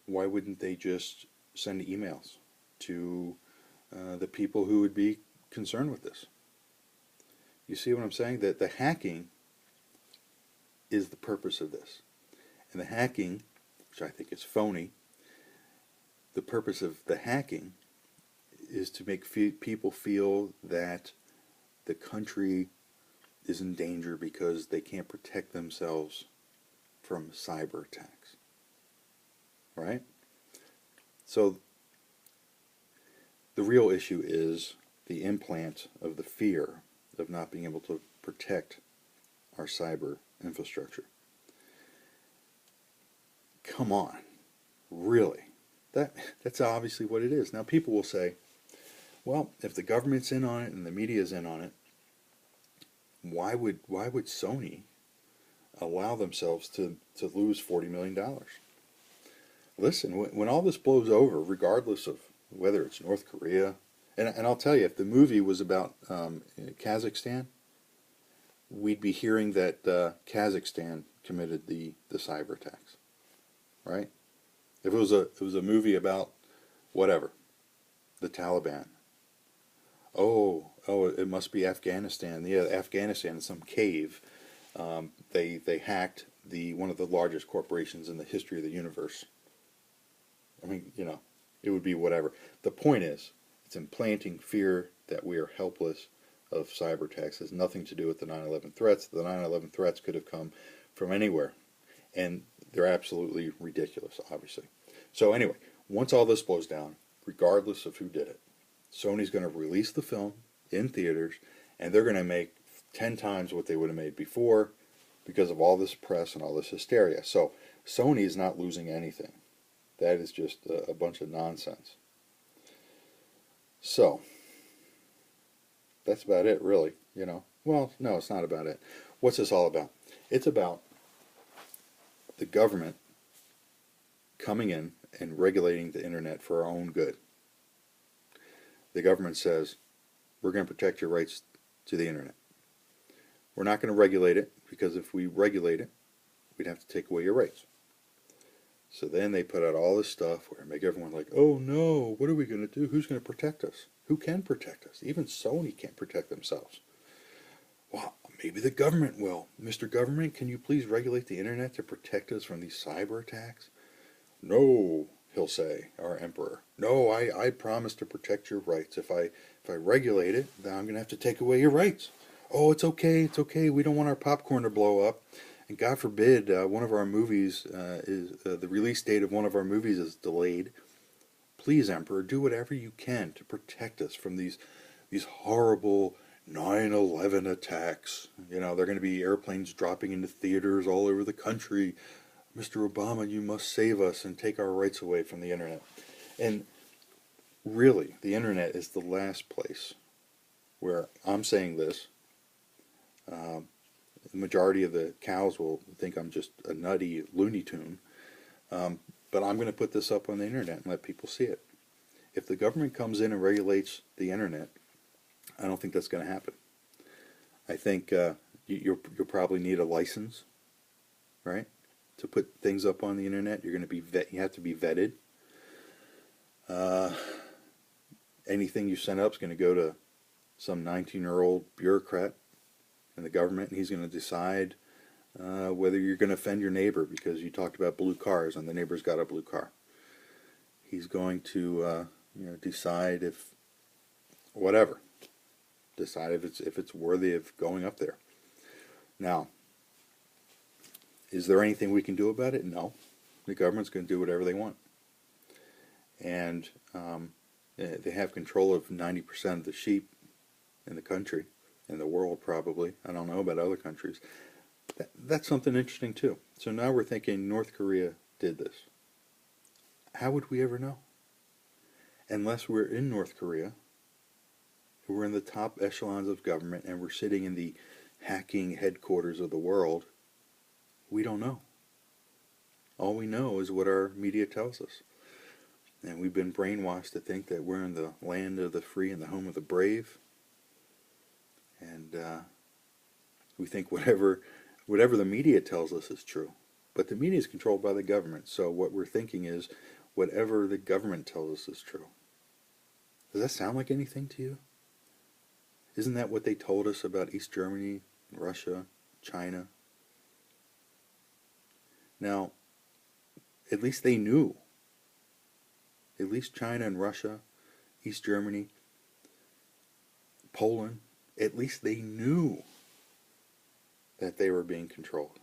Why wouldn't they just send emails to the people who would be concerned with this? You see what I'm saying? That the hacking is the purpose of this. And the hacking, which I think is phony, the purpose of the hacking is to make people feel that the country is in danger because they can't protect themselves from cyber attacks. Right? So the real issue is the implant of the fear of not being able to protect our cyber infrastructure. Come on. Really? That's obviously what it is. Now people will say, well, if the government's in on it and the media's in on it, why would Sony allow themselves to lose $40 million? Listen, when all this blows over, regardless of whether it's North Korea, and I'll tell you, if the movie was about Kazakhstan, we'd be hearing that Kazakhstan committed the cyber attacks, right? If it was a movie about whatever, the Taliban, oh, it must be Afghanistan. Yeah, Afghanistan in some cave. They hacked one of the largest corporations in the history of the universe. I mean, it would be whatever. The point is, it's implanting fear that we are helpless of cyber attacks. It has nothing to do with the 9/11 threats. The 9/11 threats could have come from anywhere, and they're absolutely ridiculous, obviously. So anyway, once all this blows down, regardless of who did it, Sony's going to release the film in theaters, and they're going to make 10 times what they would have made before because of all this press and all this hysteria. So Sony is not losing anything. That is just a bunch of nonsense. So that's about it, really. Well, no, it's not about it. What's this all about? It's about the government coming in and regulating the internet for our own good. The government says, we're going to protect your rights to the internet. We're not going to regulate it, because if we regulate it, we'd have to take away your rights. So then they put out all this stuff where make everyone like, oh no, what are we going to do? Who's going to protect us? Who can protect us? Even Sony can't protect themselves. Well, maybe the government will. Mr. Government, can you please regulate the internet to protect us from these cyber attacks? No, he'll say, our emperor. No, I promise to protect your rights. If I regulate it, then I'm going to have to take away your rights. Oh, it's okay. We don't want our popcorn to blow up. And God forbid one of our movies the release date of one of our movies is delayed. Please, Emperor, do whatever you can to protect us from these horrible 9/11 attacks. They're going to be airplanes dropping into theaters all over the country. Mr. Obama, you must save us and take our rights away from the internet. And really, the internet is the last place where I'm saying this. The majority of the cows will think I'm just a nutty Looney Tune. But I'm going to put this up on the internet and let people see it. If the government comes in and regulates the internet, I don't think that's going to happen. I think you'll probably need a license, right, to put things up on the internet. You're going to be you have to be vetted. Anything you send up is going to go to some 19-year-old bureaucrat in the government, and he's going to decide whether you're going to offend your neighbor because you talked about blue cars and the neighbor's got a blue car. He's going to decide if it's worthy of going up there. Now, is there anything we can do about it? No. The government's going to do whatever they want. And they have control of 90% of the sheep in the country, in the world probably. I don't know about other countries. That's something interesting too. So now we're thinking North Korea did this. How would we ever know? Unless we're in North Korea, we're in the top echelons of government, and we're sitting in the hacking headquarters of the world, we don't know. All we know is what our media tells us. And we've been brainwashed to think that we're in the land of the free and the home of the brave. And we think whatever the media tells us is true. But the media is controlled by the government, so what we're thinking is whatever the government tells us is true. Does that sound like anything to you? Isn't that what they told us about East Germany, Russia, China? Now, at least they knew. At least China and Russia, East Germany, Poland, at least they knew that they were being controlled.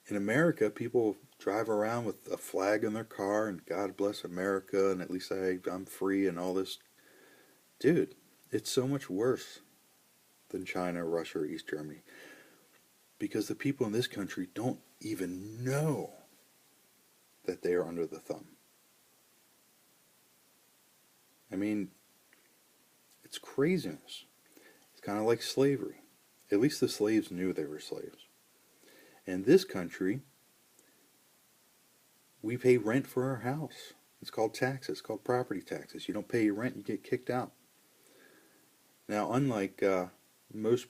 In America, people drive around with a flag in their car and God bless America and at least I'm free and all this. Dude, it's so much worse than China, Russia, or East Germany. Because the people in this country don't even know that they are under the thumb. I mean, it's craziness. It's kind of like slavery. At least the slaves knew they were slaves. In this country, we pay rent for our house. It's called taxes. It's called property taxes. You don't pay your rent, you get kicked out. Now, unlike most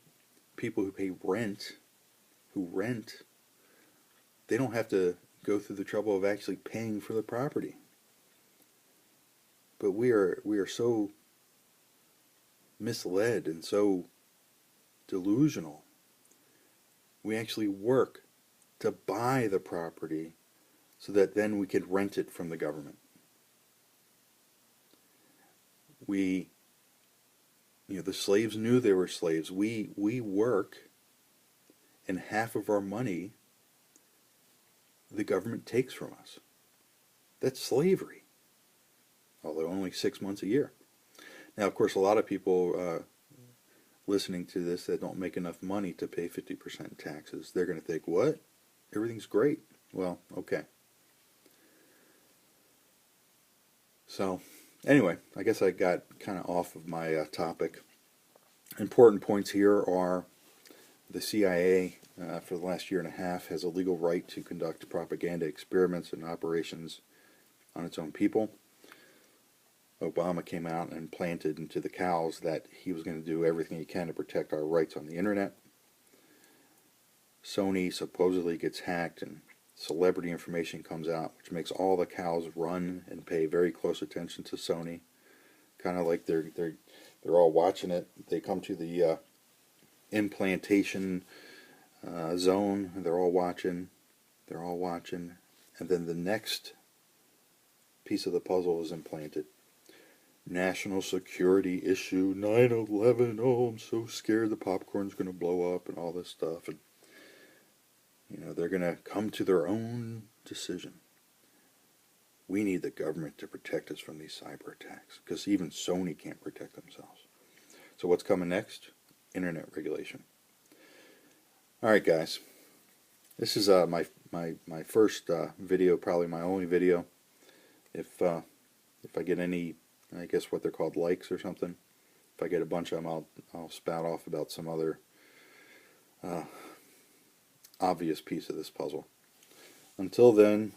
people who pay rent, they don't have to go through the trouble of actually paying for the property. But we are so misled and so delusional. We actually work to buy the property so that then we could rent it from the government. The slaves knew they were slaves. We work, and half of our money the government takes from us. That's slavery. Although only 6 months a year. Now, of course, a lot of people listening to this that don't make enough money to pay 50% taxes, they're going to think, what? Everything's great. Well, okay. So, anyway, I guess I got kind of off of my topic. Important points here are the CIA, for the last year and a half, has a legal right to conduct propaganda experiments and operations on its own people. Obama came out and planted into the cows that he was going to do everything he can to protect our rights on the internet. Sony supposedly gets hacked and celebrity information comes out, which makes all the cows run and pay very close attention to Sony. Kind of like they're all watching it. They come to the implantation zone, and they're all watching. And then the next piece of the puzzle is implanted. National security issue, 9/11, oh, I'm so scared the popcorn's going to blow up and all this stuff. And, they're going to come to their own decision. We need the government to protect us from these cyber attacks, because even Sony can't protect themselves. So what's coming next? Internet regulation. All right, guys. This is my first video, probably my only video. If I get any, I guess what they're called, likes or something, if I get a bunch of them, I'll spout off about some other obvious piece of this puzzle. Until then,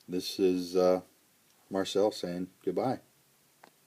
this is Marcel saying goodbye.